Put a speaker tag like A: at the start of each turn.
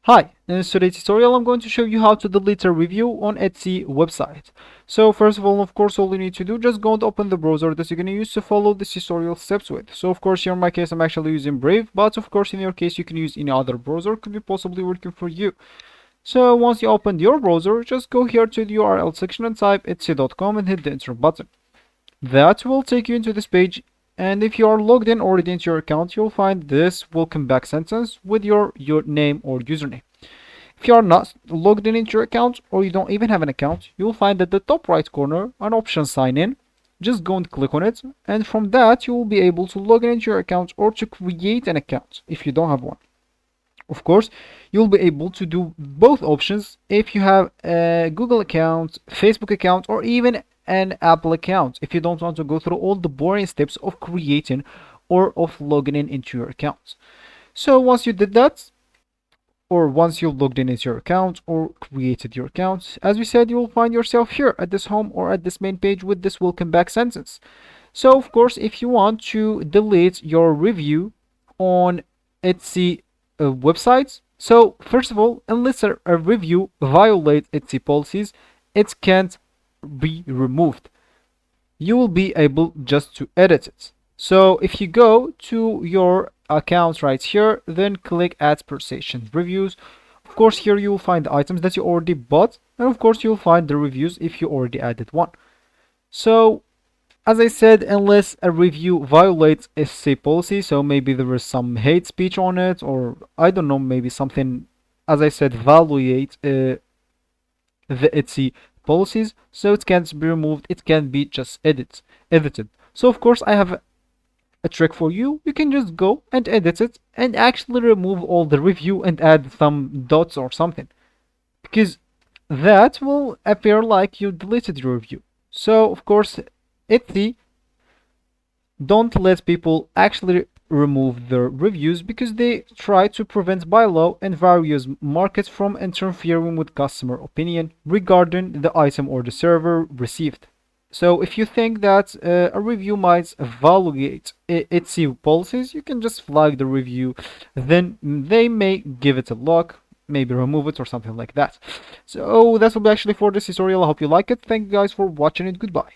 A: Hi, in today's tutorial I'm going to show you how to delete a review on Etsy website. So first of all, all you need to do, just go and open the browser that you're going to use to follow this tutorial steps with. So of course here in my case I'm actually using Brave, but of course in your case you can use any other browser, could be possibly working for you. So once you open your browser, just go here to the URL section and type etsy.com and hit the enter button. That will take you into this page, and if you are logged in already into your account, you'll find this welcome back sentence with your name or username. If you are not logged in into your account or you don't even have an account, you'll find at the top right corner an option sign in. Just go and click on it, and from that you will be able to log in into your account or to create an account if you don't have one. Of course, you'll be able to do both options if you have a Google account, Facebook account, or even an Apple account if you don't want to go through all the boring steps of creating or of logging in into your account. So once you did that, or once you've logged in into your account or created your account, as we said, you will find yourself here at this home or at this main page with this welcome back sentence. So of course, if you want to delete your review on Etsy websites, so first of all, unless a review violates Etsy policies, it can't be removed. You will be able just to edit it. So if you go to your account right here, then click add persistent reviews. Of course, here you will find the items that you already bought, and of course you'll find the reviews if you already added one. So as I said, unless a review violates Etsy policy, so maybe there is some hate speech on it, or I don't know, maybe something, as I said, violate the Etsy policies, so it can't be removed, it can be just edited. So of course I have a trick for you. You can just go and edit it and actually remove all the review and add some dots or something, because that will appear like you deleted your review. So of course Etsy don't let people actually remove their reviews because they try to prevent by law and various markets from interfering with customer opinion regarding the item or the server received. So if you think that a review might violate Etsy policies, you can just flag the review, then they may give it a look, maybe remove it or something like that. So that will be actually for this tutorial. I hope you like it. Thank you guys for watching it. Goodbye.